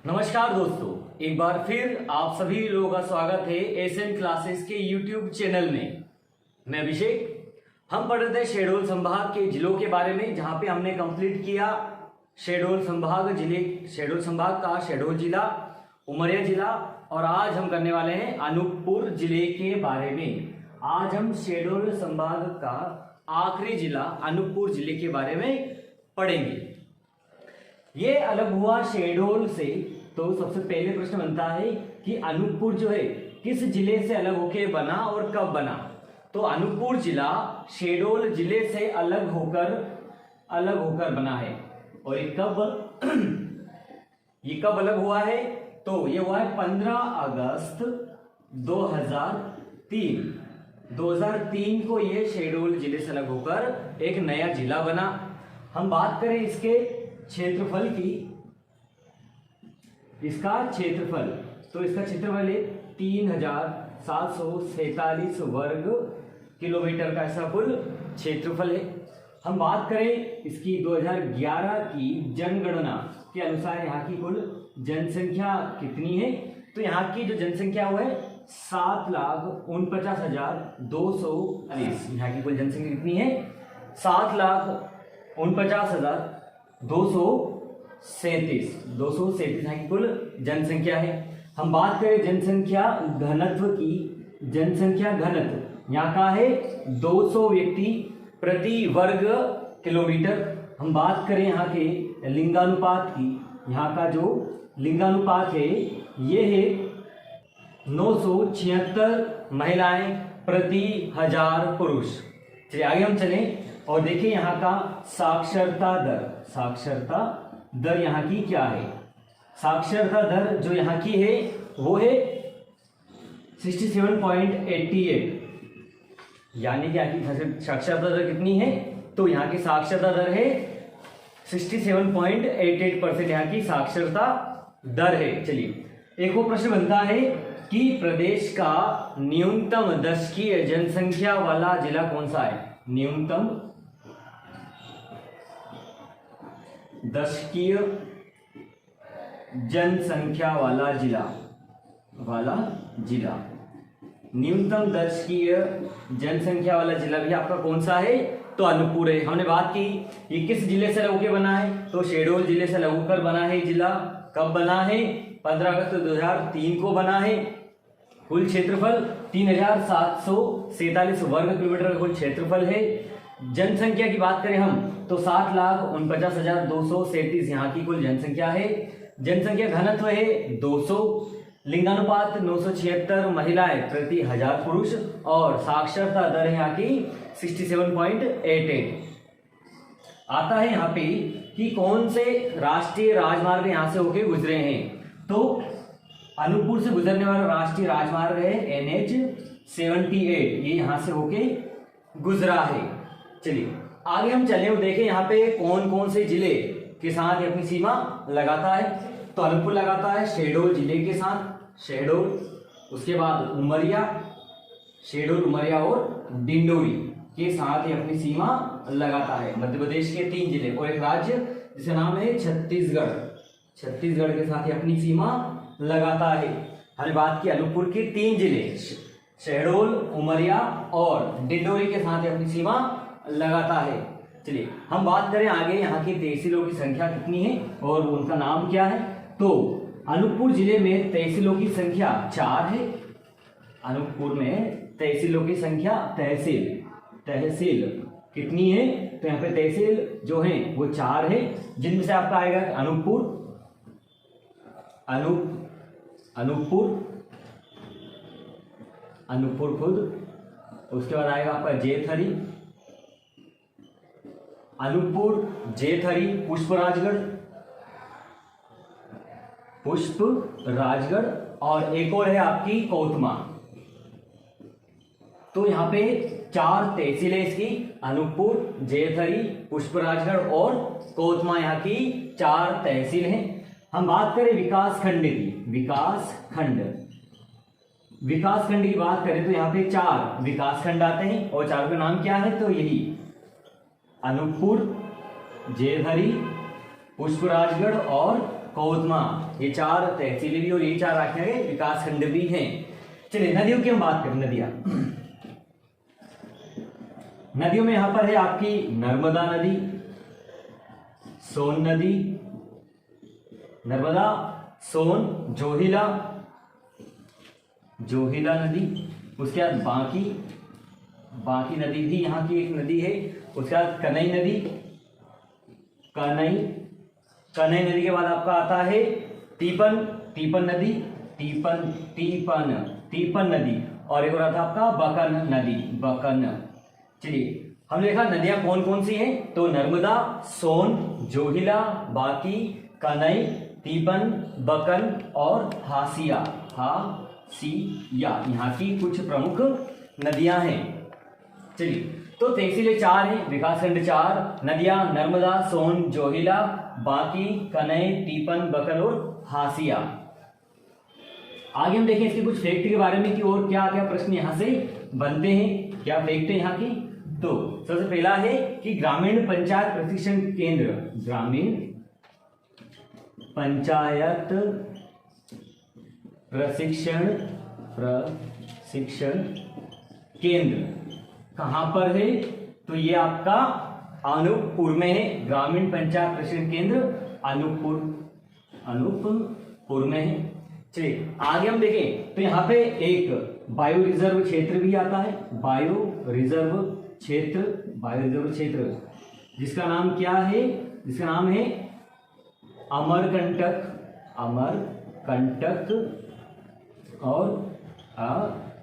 नमस्कार दोस्तों, एक बार फिर आप सभी लोगों का स्वागत है एसएन क्लासेस के यूट्यूब चैनल में। मैं अभिषेक। हम पढ़ रहे थे शहडोल संभाग के जिलों के बारे में, जहां पे हमने कंप्लीट किया शहडोल संभाग का शहडोल जिला, उमरिया जिला, और आज हम करने वाले हैं अनूपपुर जिले के बारे में। आज हम शहडोल संभाग का आखिरी जिला अनूपपुर जिले के बारे में पढ़ेंगे। ये अलग हुआ शहडोल से, तो सबसे पहले प्रश्न बनता है कि अनूपपुर जो है किस जिले से अलग होके बना और कब बना। तो अनूपपुर जिला शहडोल जिले से अलग होकर बना है। और ये कब अलग हुआ है? तो ये हुआ है 15 अगस्त 2003। 2003 को ये शहडोल जिले से अलग होकर एक नया जिला बना। हम बात करें इसके क्षेत्रफल की, इसका क्षेत्रफल है 3747 वर्ग किलोमीटर का ऐसा कुल क्षेत्रफल है। हम बात करें इसकी 2011 की जनगणना के अनुसार यहाँ की कुल जनसंख्या कितनी है। तो यहाँ की जो जनसंख्या वो है 7,49,219। यहाँ की कुल जनसंख्या कितनी है? 7,49,237 यहाँ की कुल जनसंख्या है। हम बात करें जनसंख्या घनत्व की, यहाँ का है 200 व्यक्ति प्रति वर्ग किलोमीटर। हम बात करें यहाँ के लिंगानुपात की, यहाँ का जो लिंगानुपात है ये है 976 महिलाएं प्रति 1000 पुरुष। चलिए आगे हम चलें और देखिए यहाँ का साक्षरता दर यहाँ की क्या है। साक्षरता दर जो यहाँ की है वो है 67.88। यानी कि यहाँ की साक्षरता दर कितनी है? तो यहाँ की साक्षरता दर है 67.88%। यहाँ की साक्षरता दर है। चलिए एक और प्रश्न बनता है कि प्रदेश का न्यूनतम दशकीय जनसंख्या वाला जिला कौन सा है? न्यूनतम दशकीय जनसंख्या वाला जिला न्यूनतम दशकीय जनसंख्या वाला जिला भी आपका कौन सा है? तो अनूपपुर है। हमने बात की ये किस जिले से अलग होकर बना है? तो शहडोल जिले से अलग होकर बना है जिला। कब बना है? 15 अगस्त 2003 को बना है। कुल क्षेत्रफल 3747 वर्ग किलोमीटर का कुल क्षेत्रफल है। जनसंख्या की बात करें हम तो 7,49,237 यहाँ की कुल जनसंख्या है। जनसंख्या घनत्व है 200, लिंगानुपात 976 महिलाएं प्रति 1000 पुरुष, और साक्षरता दर है यहाँ की 67.88। आता है यहाँ पे कि कौन से राष्ट्रीय राजमार्ग यहाँ से होके गुजरे हैं। तो अनूपपुर से गुजरने वाला राष्ट्रीय राजमार्ग है NH 78, ये यहाँ से होके गुजरा है। चलिए आगे हम चले और देखें यहाँ पे कौन कौन से जिले के साथ ये अपनी सीमा लगाता है। तो अनूपपुर लगाता है शहडोल जिले के साथ, शहडोल, उसके बाद शहडोल, उमरिया और डिंडोरी के साथ ये अपनी सीमा लगाता है। मध्य प्रदेश के 3 जिले और एक राज्य जिसका नाम है छत्तीसगढ़ के साथ ये अपनी सीमा लगाता है। हमने बात की अनूपपुर के 3 जिले शहडोल, उमरिया और डिंडोरी के साथ ये अपनी सीमा लगाता है। चलिए हम बात करें आगे यहाँ की तहसीलों की संख्या कितनी है और उनका नाम क्या है। तो अनूपपुर जिले में तहसीलों की संख्या 4 है। अनूपपुर में तहसीलों की संख्या तहसील कितनी है? तो यहाँ पे तहसील जो है वो 4 है, जिनमें से आपका आएगा अनूपपुर खुद, उसके बाद आएगा आपका जेथरी, पुष्पराजगढ़ और एक और है आपकी कोतमा। तो यहाँ पे 4 तहसीलें इसकी, अनूपपुर, जेथरी, पुष्पराजगढ़ और कोतमा, यहाँ की 4 तहसील हैं। हम बात करें विकासखंड की बात करें तो यहाँ पे 4 विकासखंड आते हैं और 4 का नाम क्या है? तो यही अनूपपुर, जेथरी, पुष्पराजगढ़ और कोदमा, ये 4 तहसीलें भी और ये 4 आख्या गए विकास खंड भी हैं। चलिए नदियों की हम बात करें। नदियों में यहां पर है आपकी नर्मदा नदी, सोन नदी, नर्मदा, सोन, जोहिला नदी, उसके बाद बांकी नदी भी यहाँ की एक नदी है। उसके बाद कनई नदी, कनई नदी के बाद आपका आता है तीपन नदी, तीपन नदी, और एक और आता आपका बकन नदी, बकन। चलिए हमने देखा नदियां कौन कौन सी हैं, तो नर्मदा, सोन, जोहिला, बांकी, कनई, तीपन, बकन और हासिया यहाँ की कुछ प्रमुख नदियां हैं। चलिए तो तहसीलें 4 हैं, विकासखंड 4, नदियां नर्मदा, सोन, जोहिला, बांकी, कनई, तीपन, बकन और हासिया। आगे हम देखें इसके कुछ फैक्ट के बारे में कि और क्या क्या प्रश्न यहां से बनते हैं, क्या फैक्ट है यहाँ की। तो सबसे पहला है कि ग्रामीण पंचायत प्रशिक्षण केंद्र, ग्रामीण पंचायत प्रशिक्षण केंद्र कहां पर है, तो ये आपका अनूपपुर में है। ग्रामीण पंचायत प्रशिक्षण केंद्र अनूपपुर में है। चलिए आगे हम देखें तो यहाँ पे एक बायो रिजर्व क्षेत्र भी आता है, बायो रिजर्व क्षेत्र जिसका नाम क्या है, जिसका नाम है अमरकंटक और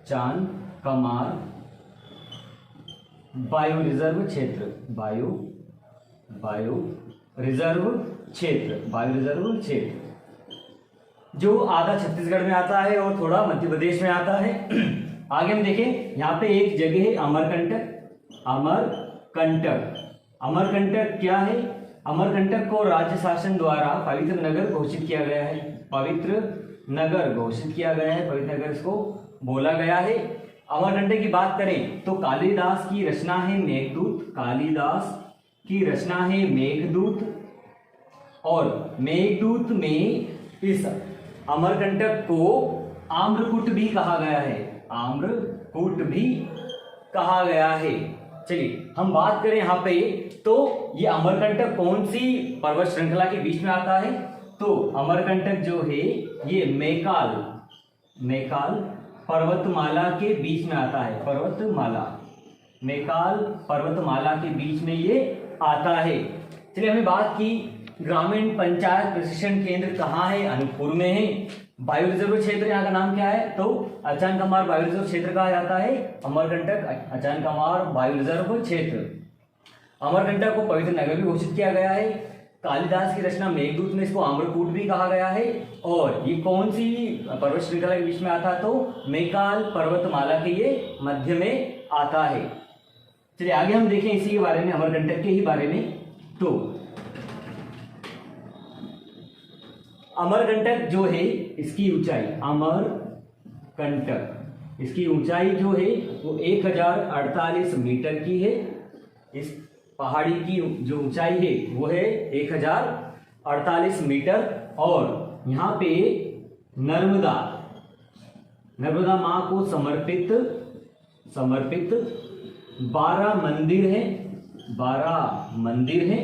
चांकमार बायो रिजर्व क्षेत्र जो आधा छत्तीसगढ़ में आता है और थोड़ा मध्य प्रदेश में आता है। आगे हम देखें यहाँ पे एक जगह है अमरकंटक क्या है, अमरकंटक को राज्य शासन द्वारा पवित्र नगर घोषित किया गया है, पवित्र नगर इसको बोला गया है। अमरकंटक की बात करें तो कालिदास की रचना है मेघदूत, और मेघदूत में इस अमरकंटक को आम्रकूट भी कहा गया है। चलिए हम बात करें यहाँ पे तो ये अमरकंटक कौन सी पर्वत श्रृंखला के बीच में आता है, तो अमरकंटक जो है ये मैकाल पर्वतमाला के बीच में आता है, मैकाल पर्वतमाला के बीच में ये आता है। चलिए हमने बात की ग्रामीण पंचायत प्रशिक्षण केंद्र कहाँ है, अनूपपुर में है। बायो रिजर्व क्षेत्र यहाँ का नाम क्या है, तो अचानकमार बायो रिजर्व क्षेत्र कहा जाता है, अमरकंटक अचानकमार बायो रिजर्व क्षेत्र। अमरकंटक को पवित्र नगर भी घोषित किया गया है। कालिदास की रचना मेघदूत में इसको आम्रकूट भी कहा गया है। और ये कौन सी पर्वत श्रृंखला के बीच में आता है, तो मैकाल पर्वतमाला के ये मध्य में आता है। चलिए आगे हम देखें इसी के बारे में, अमरकंटक के ही बारे में। तो अमरकंटक जो है इसकी ऊंचाई, अमरकंटक इसकी ऊंचाई जो है वो 1048 मीटर की है। इस पहाड़ी की जो ऊंचाई है वो है 1048 मीटर। और यहाँ पे नर्मदा माँ को समर्पित 12 मंदिर हैं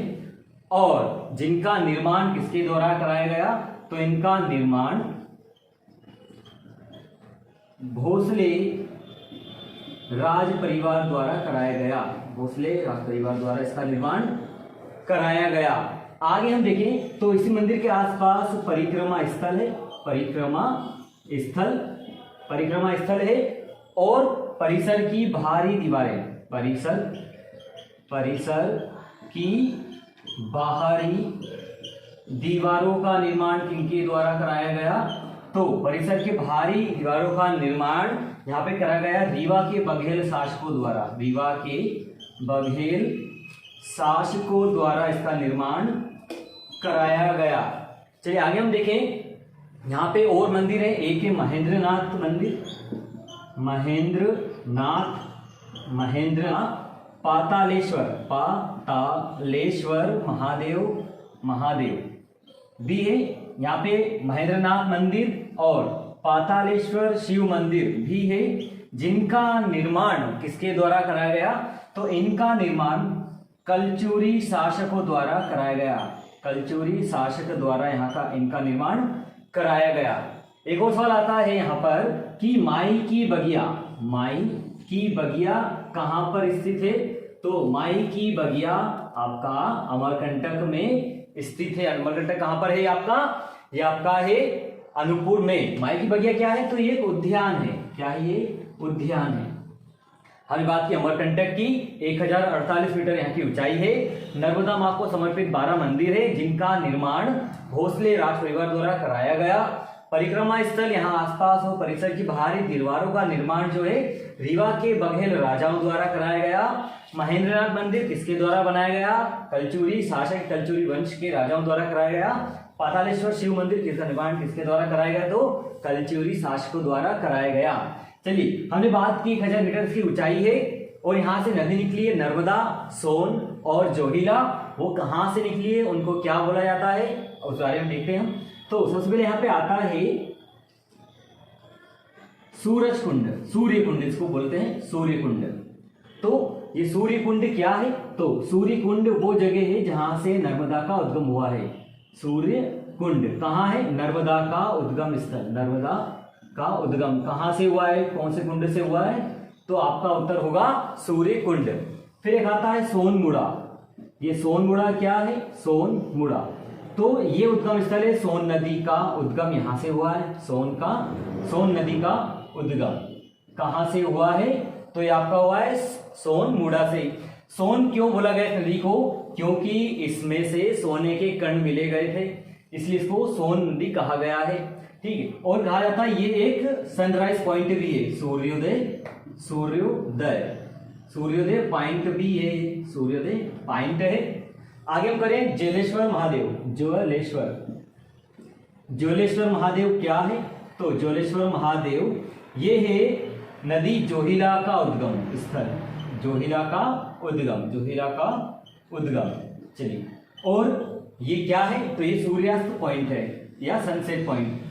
और जिनका निर्माण किसके द्वारा कराया गया, तो इनका निर्माण भोसले राज परिवार द्वारा कराया गया, भोसले राज परिवार द्वारा इसका निर्माण कराया गया। आगे हम देखें तो इसी मंदिर के आसपास परिक्रमा स्थल है और परिसर की भारी दीवारें, परिसर की बाहरी दीवारों का निर्माण किनके द्वारा कराया गया, तो परिसर के भारी दीवारों का निर्माण यहाँ पे करा गया रीवा के बघेल शासकों द्वारा इसका निर्माण कराया गया। चलिए आगे हम देखें यहाँ पे और मंदिर है। एक है महेंद्रनाथ मंदिर, महेंद्रनाथ पातालेश्वर महादेव भी है। यहाँ पे महेंद्रनाथ मंदिर और पातालेश्वर शिव मंदिर भी है, जिनका निर्माण किसके द्वारा कराया गया? तो इनका निर्माण कलचुरी शासकों द्वारा कराया गया। कलचुरी शासक द्वारा यहाँ का इनका निर्माण कराया गया। एक और सवाल आता है यहाँ पर कि माई की बगिया कहाँ पर स्थित है? तो माई की बगिया आपका अमरकंटक में स्थित है। अमरकंटक कहाँ पर है आपका? ये आपका है अनूपपुर में। माई की बगिया क्या है? तो ये एक उद्यान है। क्या है ये? उद्यान है। हमने बात की अमरकंटक की। 1048 मीटर यहाँ की ऊंचाई है। नर्मदा मां को समर्पित 12 मंदिर है, जिनका निर्माण भोसले राज परिवार द्वारा कराया गया। परिक्रमा स्थल यहाँ आसपास और परिसर की बाहरी दीवारों का निर्माण जो है रीवा के बघेल राजाओं द्वारा कराया गया। महेंद्रनाथ मंदिर किसके द्वारा बनाया गया? कलचुरी शासक कलचुरी वंश के राजाओं द्वारा कराया गया। पातालेश्वर शिव मंदिर किसका निर्माण किसके द्वारा कराया गया? तो कलचुरी शासकों द्वारा कराया गया। चलिए, हमने बात की 1000 मीटर की ऊंचाई है और यहाँ से नदी निकली है नर्मदा, सोन और जोहिला। वो कहाँ से निकली है, उनको क्या बोला जाता है, उस बारे में देखते हैं हम। तो सबसे पहले यहाँ पे आता है सूरज कुंड, सूर्य कुंड इसको बोलते हैं, सूर्य कुंड। तो ये सूर्य कुंड क्या है? तो सूर्य कुंड वो जगह है जहां से नर्मदा का उद्गम हुआ है। सूर्य कुंड कहाँ है? नर्मदा का उद्गम स्थल। नर्मदा का उद्गम कहाँ से हुआ है? कौन से कुंड से हुआ है? तो आपका उत्तर होगा सूर्य कुंड। फिर एक आता है सोनमुड़ा। ये सोनमुड़ा क्या है? सोनमुड़ा तो ये उद्गम स्थल है। सोन नदी का उद्गम यहाँ से हुआ है। सोन नदी का उद्गम कहाँ से हुआ है? तो ये आपका हुआ है सोनमुड़ा से। सोन क्यों बोला गया इस नदी को? क्योंकि इसमें से सोने के कण मिले गए थे, इसलिए इसको सोन नदी कहा गया है। ठीक है। और कहा जाता है ये एक सनराइज पॉइंट भी है। सूर्योदय पॉइंट भी है। सूर्योदय पॉइंट है। आगे हम करें जलेश्वर महादेव। जलेश्वर महादेव क्या है? तो जलेश्वर महादेव ये है नदी जोहिला का उद्गम स्थल। जोहिला का उद्गम। चलिए, और ये क्या है? तो ये सूर्यास्त पॉइंट है या सनसेट पॉइंट।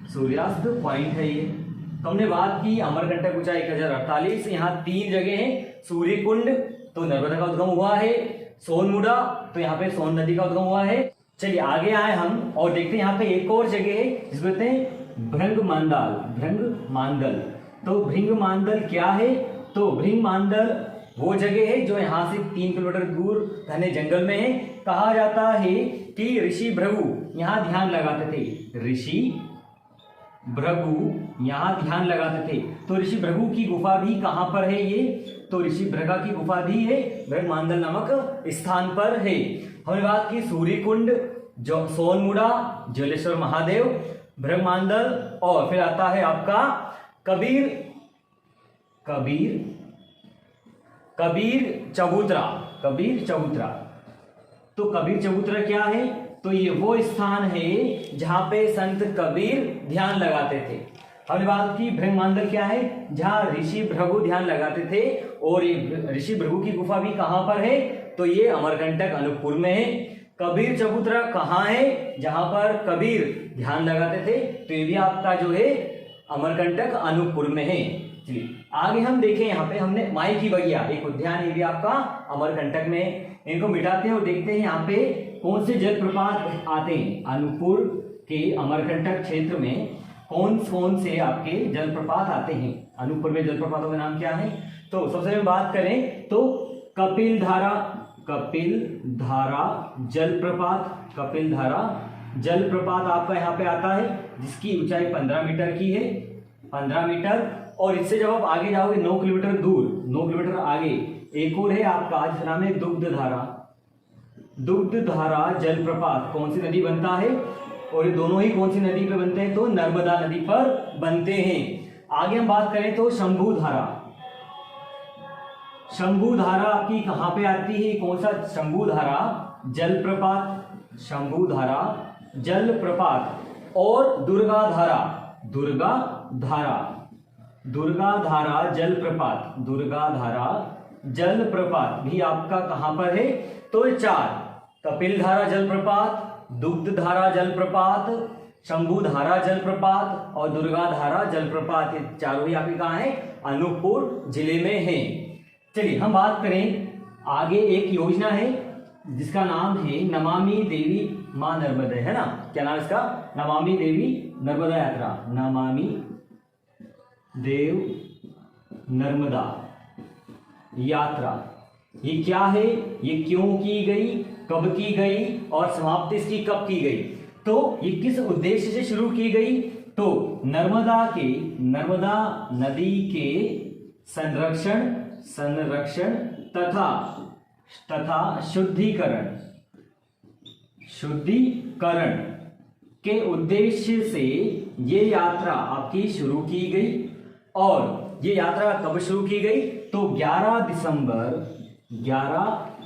सूर्यास्त पॉइंट है ये। तो हमने बात की अमरकंटक ऊंचाई 1048। यहाँ 3 जगह हैं। सूर्य कुंड तो नर्मदा का उद्गम हुआ है। सोनमुड़ा तो यहाँ पे सोन नदी का उद्गम हुआ है। चलिए आगे आए हम और देखते हैं यहाँ पे एक और जगह है जिसको कहते हैं भृंगमांदल। तो भृंगमांदल क्या है? तो भृंगमांदल वो जगह है जो यहाँ से 3 किलोमीटर दूर घने जंगल में है। कहा जाता है कि ऋषि भृगु यहाँ ध्यान लगाते थे। ऋषि भृगु यहाँ ध्यान लगाते थे। तो ऋषि भृगु की गुफा भी कहाँ पर है? ये तो ऋषि भृगा की गुफा भी है भृंगमांदल नामक स्थान पर है। हमने बात की सूर्य कुंड, जो सोनमुड़ा, जलेश्वर महादेव, भृंगमांदल और फिर आता है आपका कबीर चबूतरा। तो कबीर चबूतरा क्या है? तो ये वो स्थान है जहां पे संत कबीर ध्यान लगाते थे। हमने बात की भृंगमांदल क्या है? जहां ऋषि भृगु ध्यान लगाते थे। और ये ऋषि भृगु की गुफा भी कहां पर है? तो ये अमरकंटक अनूपपुर में है। कबीर चबूतरा कहाँ है? जहां पर कबीर ध्यान लगाते थे। तो ये भी आपका जो है अमरकंटक अनूपपुर में है। चलिए आगे हम देखें, यहाँ पे हमने माई की बगिया एक उद्यान, ये भी आपका अमरकंटक में। इनको मिटाते हैं और देखते हैं यहाँ पे कौन से जलप्रपात आते हैं। अनूपपुर के अमरकंटक क्षेत्र में कौन कौन से आपके जलप्रपात आते हैं? अनूपपुर में जलप्रपातों का नाम क्या है? तो सबसे पहले बात करें तो कपिल धारा जलप्रपात आपका यहाँ पे आता है, जिसकी ऊंचाई 15 मीटर की है। 15 मीटर। और इससे जब आप आगे जाओगे 9 किलोमीटर दूर, 9 किलोमीटर आगे एक और है आपका, जिसका नाम है दुग्धधारा जलप्रपात। कौन सी नदी बनता है? और ये दोनों ही कौन सी नदी पे बनते हैं? तो नर्मदा नदी पर बनते हैं। आगे हम बात करें तो शंभुधारा आपकी कहां पे आती है? कौन सा? शंभुधारा जलप्रपात और दुर्गाधारा जलप्रपात भी आपका कहां पर है? तो 4 कपिलधारा जलप्रपात, दुग्धधारा जलप्रपात, शंभुधारा जलप्रपात और दुर्गाधारा जलप्रपात, ये चारों ही आपके कहाँ है? अनूपपुर जिले में है। चलिए हम बात करें आगे, एक योजना है जिसका नाम है नमामि देवी मां नर्मदे, है ना? क्या नाम इसका? नमामि देवी नर्मदा यात्रा, नमामि देव नर्मदा यात्रा। ये क्या है, ये क्यों की गई, कब की गई और समाप्ति इसकी कब की गई? तो ये किस उद्देश्य से शुरू की गई? तो नर्मदा नदी के संरक्षण तथा शुद्धिकरण के उद्देश्य से ये यात्रा आपकी शुरू की गई। और ये यात्रा कब शुरू की गई? तो 11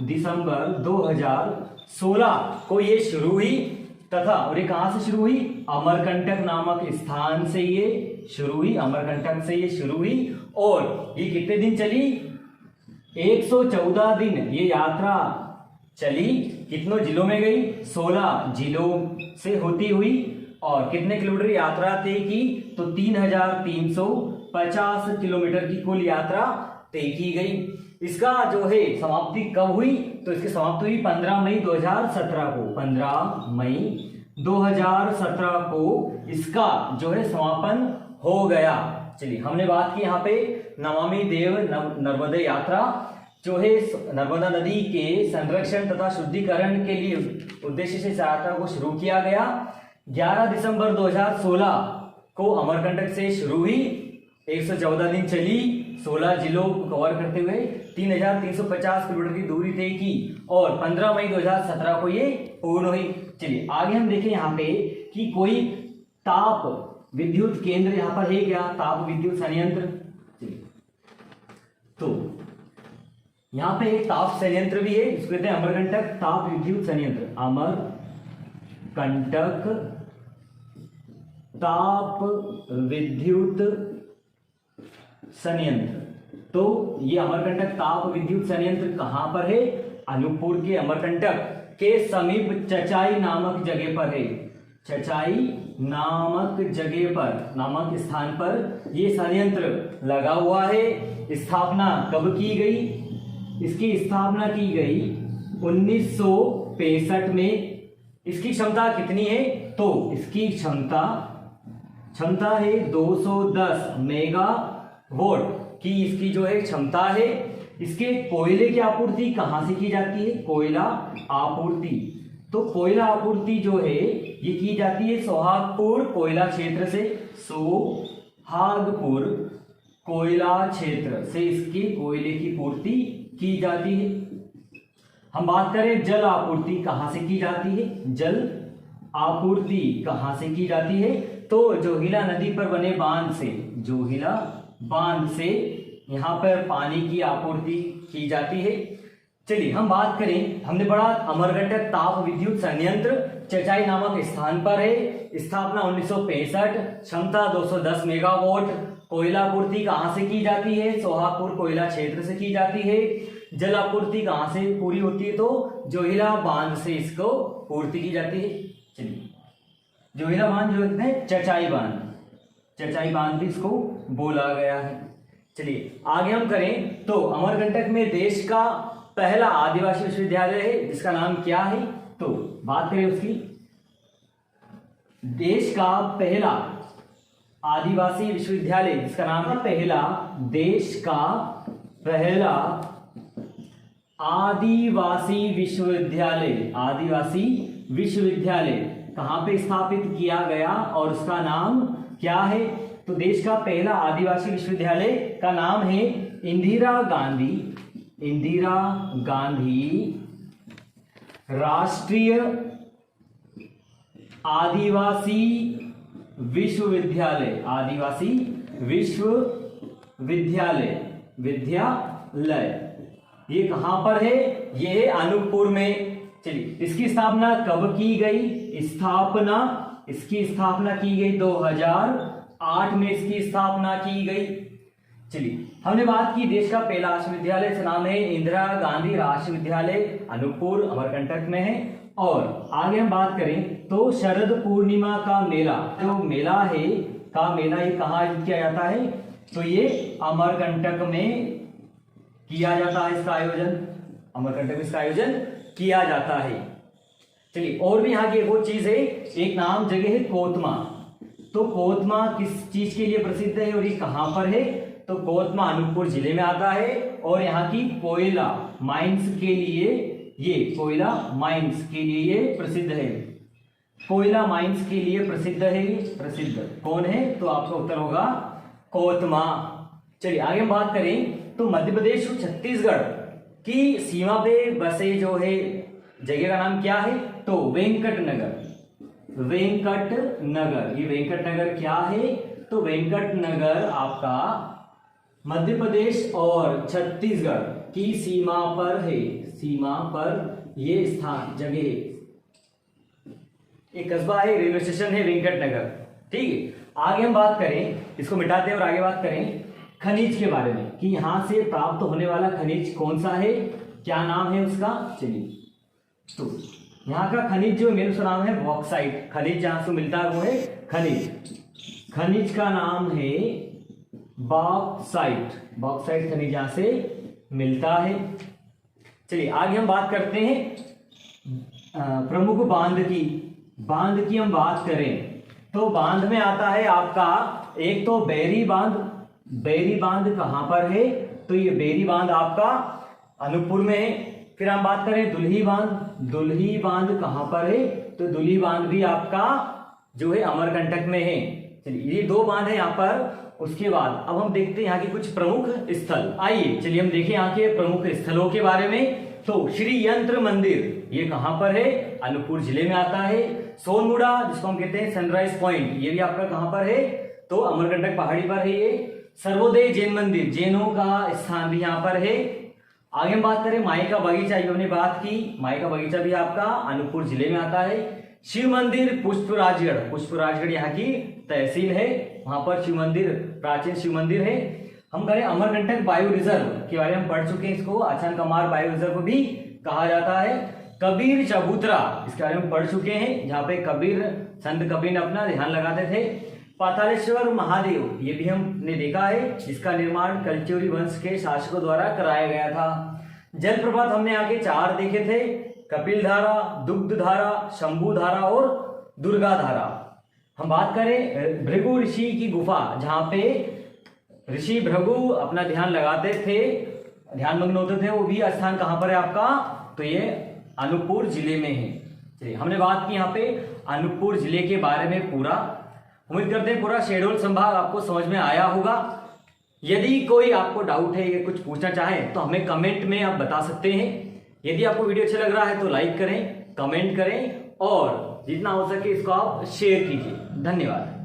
दिसंबर 2016 को ये शुरू हुई तथा, और ये कहां से शुरू हुई? अमरकंटक नामक स्थान से ये शुरू हुई, अमरकंटक से ये शुरू हुई। और ये कितने दिन चली? 114 दिन ये यात्रा चली। कितनों जिलों में गई? 16 जिलों से होती हुई। और कितने किलोमीटर यात्रा तय की? तो 3350 किलोमीटर की कुल यात्रा तय की गई। इसका जो है समाप्ति कब हुई? तो इसकी समाप्ति हुई 15 मई 2017 को। 15 मई 2017 को इसका जो है समापन हो गया। चलिए हमने बात की यहाँ पे नमामि देव नर्मदे यात्रा जो है नर्मदा नदी के संरक्षण तथा शुद्धिकरण के लिए उद्देश्य से इस यात्रा को शुरू किया गया। 11 दिसंबर 2016 को अमरकंटक से शुरू हुई, 114 दिन चली, 16 जिलों को कवर करते हुए 3350 किलोमीटर की दूरी तय की और 15 मई 2017 को ये पूर्ण हुई। चलिए आगे हम देखें यहाँ पे कि कोई ताप विद्युत केंद्र यहाँ पर है क्या? ताप विद्युत संयंत्र। तो यहाँ पे एक ताप संयंत्र भी है, इसको कहते हैं अमरकंटक ताप विद्युत संयंत्र। अमरकंटक ताप विद्युत संयंत्र। तो ये अमरकंटक ताप विद्युत संयंत्र कहां पर है? अनूपपुर के अमरकंटक के समीप चचाई नामक जगह पर है। चचाई नामक स्थान पर ये संयंत्र लगा हुआ है। स्थापना कब की गई? इसकी स्थापना की गई 1965 में। इसकी क्षमता कितनी है? तो इसकी क्षमता है 210 मेगावाट की इसकी जो है क्षमता है। इसके कोयले की आपूर्ति कहां से की जाती है? कोयला आपूर्ति। तो कोयला आपूर्ति जो है ये की जाती है सोहागपुर कोयला क्षेत्र से। सोहागपुर कोयला क्षेत्र से इसकी कोयले की पूर्ति की जाती है। हम बात करें जल आपूर्ति कहां से की जाती है? जल आपूर्ति कहां से की जाती है? तो जोहिला नदी पर बने बांध से, जोहिला बांध से यहां पर पानी की आपूर्ति की जाती है। चलिए हम बात करें, हमने पढ़ा अमरकंटक ताप विद्युत संयंत्र चचाई नामक स्थान पर है। स्थापना 1965, क्षमता 210 मेगावाट। कोयला आपूर्ति कहां से की जाती है? सोहागपुर कोयला क्षेत्र से की जाती है। जल आपूर्ति कहां से पूरी होती है? तो जोहिला बांध से इसको पूर्ति की जाती है। चलिए जोहिला बांध जो है चचाई बांध भी इसको बोला गया है। चलिए आगे हम करें तो अमरकंटक में देश का पहला आदिवासी विश्वविद्यालय है जिसका नाम क्या है? तो बात करें उसकी, देश का पहला आदिवासी विश्वविद्यालय जिसका नाम है देश का पहला आदिवासी विश्वविद्यालय कहां पे स्थापित किया गया और उसका नाम क्या है? तो देश का पहला आदिवासी विश्वविद्यालय का नाम है इंदिरा गांधी राष्ट्रीय आदिवासी विश्वविद्यालय ये कहां पर है? ये है अनूपपुर में। चलिए इसकी स्थापना कब की गई? इसकी स्थापना की गई 2008 में इसकी स्थापना की गई। चलिए हमने बात की देश का पहला विश्वविद्यालय, इसका नाम है इंदिरा गांधी राष्ट्रीय विद्यालय, अनूपपुर अमरकंटक में है। और आगे हम बात करें तो शरद पूर्णिमा का मेला, जो मेला है का मेला ये कहाँ आयोजित किया जाता है, तो ये अमरकंटक में किया जाता है इसका आयोजन, अमरकंटक में इसका आयोजन किया जाता है। चलिए और भी यहाँ की एक और चीज है, एक नाम जगह है कोतमा। तो कोतमा किस चीज के लिए प्रसिद्ध है और ये कहाँ पर है, तो कोतमा अनूपपुर जिले में आता है और यहाँ की कोयला माइंस के लिए, ये कोयला माइंस के लिए ये प्रसिद्ध है, कोयला माइंस के लिए प्रसिद्ध है, प्रसिद्ध कौन है, तो आपका उत्तर होगा कोतमा। चलिए आगे हम बात करें तो मध्य प्रदेश और छत्तीसगढ़ की सीमा पे बसे जो है जगह का नाम क्या है, तो वेंकट नगर, वेंकट नगर। ये वेंकट नगर क्या है, तो वेंकट नगर आपका मध्य प्रदेश और छत्तीसगढ़ की सीमा पर है, सीमा पर ये स्थान जगह, एक कस्बा है, रेलवे स्टेशन है वेंकट नगर। ठीक है, आगे हम बात करें, इसको मिटाते हैं और आगे बात करें खनिज के बारे में कि यहां से प्राप्त होने वाला खनिज कौन सा है, क्या नाम है उसका। चलिए तो यहाँ का खनिज जो है उसका नाम है बॉक्साइट, खनिज जहां से मिलता है वो है खनिज, खनिज का नाम है बॉक्साइट, बॉक्साइट खनिज यहां से मिलता है। चलिए आगे हम बात करते हैं प्रमुख बांध की, बांध की हम बात करें तो बांध में आता है आपका एक तो बेरी बांध, बेरी बांध कहां पर है, तो ये बेरी बांध आपका अनूपपुर में है। फिर हम बात करें दुल्ही बांध, दुल्ही बांध कहां पर है, तो दुल्ही बांध भी आपका जो है अमरकंटक में है। चलिए ये दो बांध है यहाँ पर। उसके बाद अब हम देखते हैं यहाँ के कुछ प्रमुख स्थल। आइए चलिए हम देखें यहाँ के प्रमुख स्थलों के बारे में। तो श्री यंत्र मंदिर ये कहां पर है, अनूपपुर जिले में आता है। सोनमुड़ा जिसको हम कहते हैं सनराइज पॉइंट, ये भी आपका कहां पर है, तो अमरकंटक पहाड़ी पर है ये। सर्वोदय जैन मंदिर, जैनों का स्थान भी यहाँ पर है। आगे हम बात करें माई का बगीचा, ये हमने बात की, माई का बगीचा भी आपका अनूपपुर जिले में आता है। शिव मंदिर पुष्पराजगढ़, पुष्पराजगढ़ यहाँ की तहसील है, वहां पर शिव मंदिर, प्राचीन शिव मंदिर है। हम करें अमरकंटक बायो रिजर्व के बारे में पढ़ चुके हैं, इसको अचान कमार बायो रिजर्व भी कहा जाता है। कबीर चबूतरा इसके बारे में पढ़ चुके हैं, जहाँ पे कबीर, संत कबीर ने अपना ध्यान लगाते थे। पातालेश्वर महादेव ये भी हमने देखा है, जिसका निर्माण कलचुरी वंश के शासकों द्वारा कराया गया था। जलप्रपात हमने आगे 4 देखे थे, कपिल धारा, दुग्ध धारा, शंभू धारा और दुर्गा धारा। हम बात करें भृगु ऋषि की गुफा, जहाँ पे ऋषि भृगु अपना ध्यान लगाते थे, ध्यान मग्न होते थे, वो भी स्थान कहाँ पर है आपका, तो ये अनूपपुर जिले में है। चलिए हमने बात की यहाँ पे अनूपपुर जिले के बारे में पूरा। उम्मीद करते हैं पूरा शहडोल संभाग आपको समझ में आया होगा। यदि कोई आपको डाउट है या कुछ पूछना चाहें तो हमें कमेंट में आप बता सकते हैं। यदि आपको वीडियो अच्छा लग रहा है तो लाइक करें, कमेंट करें और जितना हो सके इसको आप शेयर कीजिए। धन्यवाद।